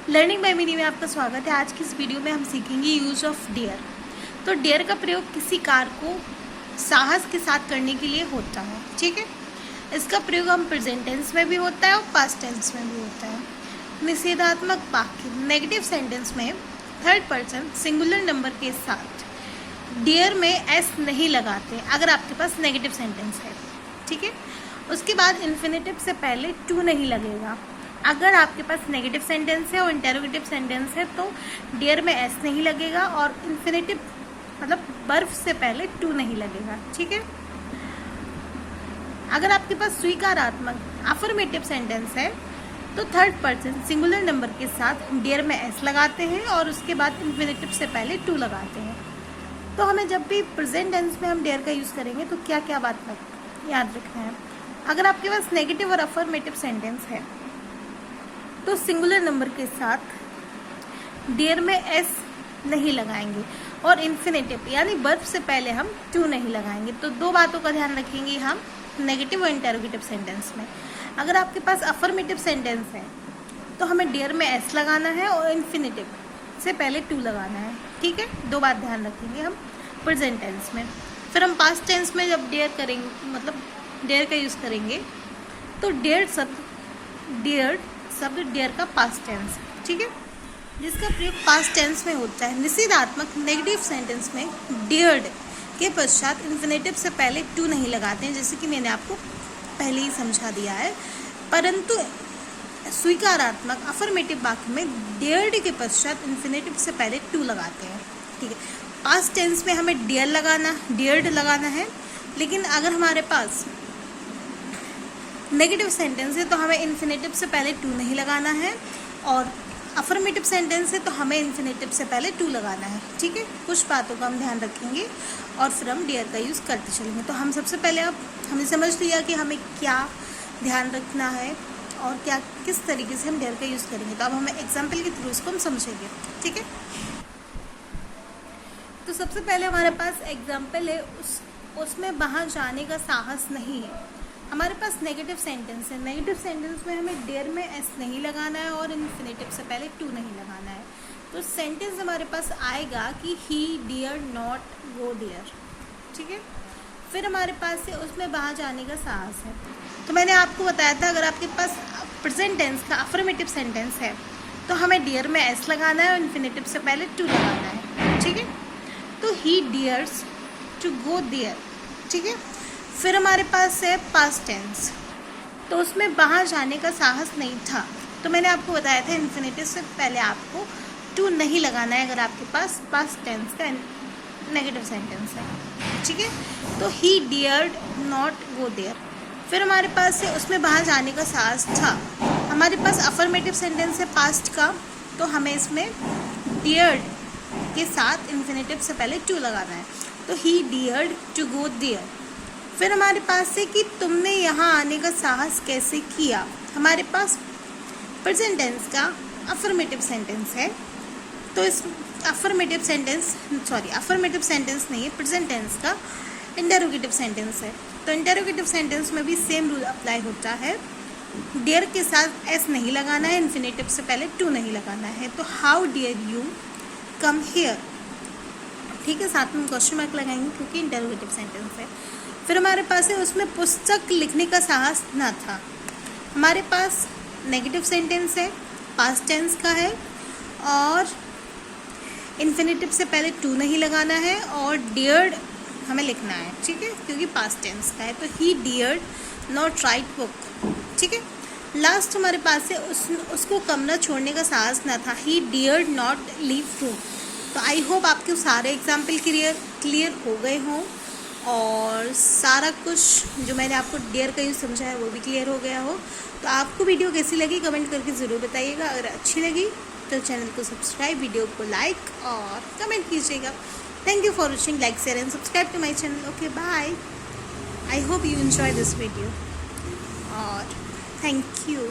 Learning by मीनी में आपका स्वागत है। आज की इस वीडियो में हम सीखेंगे यूज़ ऑफ डेयर। तो डेयर का प्रयोग किसी कार्य को साहस के साथ करने के लिए होता है, ठीक है। इसका प्रयोग हम प्रेजेंट टेंस में भी होता है और पास्ट टेंस में भी होता है। निषेधात्मक वाक्य नेगेटिव सेंटेंस में थर्ड पर्सन सिंगुलर नंबर के साथ डेयर में एस नहीं लगाते अगर आपके पास नेगेटिव सेंटेंस है, ठीक है। उसके बाद इन्फिनेटिव से पहले टू नहीं लगेगा। अगर आपके पास नेगेटिव सेंटेंस है और इंटेरोगेटिव सेंटेंस है तो डेयर में एस नहीं लगेगा और इन्फिनेटिव मतलब बर्फ से पहले टू नहीं लगेगा, ठीक है। अगर आपके पास स्वीकारात्मक अफर्मेटिव सेंटेंस है तो थर्ड पर्सन सिंगुलर नंबर के साथ डेयर में एस लगाते हैं और उसके बाद इन्फिनेटिव से पहले टू लगाते हैं। तो हमें जब भी प्रेजेंट टेंस में हम डेयर का यूज़ करेंगे तो क्या क्या बात याद रखना है। अगर आपके पास नेगेटिव और अफर्मेटिव सेंटेंस है तो सिंगुलर नंबर के साथ डेयर में एस नहीं लगाएंगे और इन्फिनेटिव यानी बर्फ से पहले हम टू नहीं लगाएंगे। तो दो बातों का ध्यान रखेंगे हम नेगेटिव और इंटेरोगेटिव सेंटेंस में। अगर आपके पास अफर्मेटिव सेंटेंस है तो हमें डेयर में एस लगाना है और इन्फिनेटिव से पहले टू लगाना है, ठीक है। दो बात ध्यान रखेंगे हम प्रेजेंट टेंस में। फिर हम पास्ट टेंस में जब डेयर करेंगे मतलब डेयर का यूज़ करेंगे तो डेयर शब्द डेयर का पास्ट टेंस, ठीक है, जिसका प्रयोग पास्ट टेंस में होता है। निषेधात्मक नेगेटिव सेंटेंस में डेयर्ड के पश्चात इन्फिनेटिव से पहले टू नहीं लगाते हैं, जैसे कि मैंने आपको पहले ही समझा दिया है। परंतु स्वीकारात्मक अफर्मेटिव वाक्य में डेयर्ड के पश्चात इन्फिनेटिव से पहले टू लगाते हैं, ठीक है। पास्ट टेंस में हमें डेयर्ड लगाना है, लेकिन अगर हमारे पास नेगेटिव सेंटेंस है तो हमें इन्फिनेटिव से पहले टू नहीं लगाना है और अफर्मेटिव सेंटेंस है तो हमें इन्फिनेटिव से पहले टू लगाना है, ठीक है। कुछ बातों का हम ध्यान रखेंगे और फिर हम डेयर का यूज़ करते चलेंगे। तो हम सबसे पहले अब हमने समझ लिया कि हमें क्या ध्यान रखना है और क्या किस तरीके से हम डेयर का यूज़ करेंगे। तो अब हमें एग्जाम्पल के थ्रू इसको हम समझेंगे, ठीक है। तो सबसे पहले हमारे पास एग्जाम्पल है, उसमें वहाँ जाने का साहस नहीं है। हमारे पास नेगेटिव सेंटेंस है। नेगेटिव सेंटेंस में हमें डेयर में एस नहीं लगाना है और इन्फिनेटिव से पहले टू नहीं लगाना है। तो सेंटेंस हमारे पास आएगा कि ही डियर नॉट गो डियर, ठीक है। फिर हमारे पास है उसमें वहाँ जाने का साहस है। तो मैंने आपको बताया था अगर आपके पास प्रेजेंट टेंस का अफर्मेटिव सेंटेंस है तो हमें डियर में एस लगाना है और इन्फिनेटिव से पहले टू लगाना है, ठीक है। तो ही डियर्स टू गो डियर, ठीक है। फिर हमारे पास है पास्ट टेंस, तो उसमें वहाँ जाने का साहस नहीं था। तो मैंने आपको बताया था इन्फिनेटिव से पहले आपको टू नहीं लगाना है अगर आपके पास पास्ट टेंस का नेगेटिव सेंटेंस है, ठीक है। तो ही डियर्ड नॉट गो देयर। फिर हमारे पास है उसमें वहाँ जाने का साहस था। हमारे पास अफर्मेटिव सेंटेंस है पास्ट का, तो हमें इसमें डियर्ड के साथ इन्फिनेटिव से पहले टू लगाना है। तो ही डियर्ड टू गो देयर। फिर हमारे पास है कि तुमने यहाँ आने का साहस कैसे किया। हमारे पास प्रेजेंट टेंस का अफर्मेटिव सेंटेंस है, तो इस अफर्मेटिव सेंटेंस नहीं है, प्रेजेंट टेंस का इंटेरोगेटिव सेंटेंस है। तो इंटेरोगेटिव सेंटेंस में भी सेम रूल अप्लाई होता है। डेयर के साथ एस नहीं लगाना है, इन्फिनेटिव से पहले टू नहीं लगाना है। तो how dear you come here, ठीक है, साथ में क्वेश्चन मार्क लगाएंगे क्योंकि इंटेरोगेटिव सेंटेंस है। फिर हमारे पास है उसमें पुस्तक लिखने का साहस ना था। हमारे पास नेगेटिव सेंटेंस है, पास्ट टेंस का है और इन्फिनेटिव से पहले टू नहीं लगाना है और डियर्ड हमें लिखना है, ठीक है, क्योंकि पास्ट टेंस का है। तो ही डियर्ड नॉट राइट बुक, ठीक है। लास्ट हमारे पास है उसको कमरा छोड़ने का साहस ना था। ही डियर्ड नॉट लीव रूम। तो आई होप आपके सारे एग्जाम्पल क्लियर हो गए हों और सारा कुछ जो मैंने आपको डेयर का यूज़ समझाया वो भी क्लियर हो गया हो। तो आपको वीडियो कैसी लगी कमेंट करके ज़रूर बताइएगा। अगर अच्छी लगी तो चैनल को सब्सक्राइब, वीडियो को लाइक और कमेंट कीजिएगा। Thank you for watching, like share and subscribe to my channel. Okay, bye. I hope you enjoy this video और थैंक यू।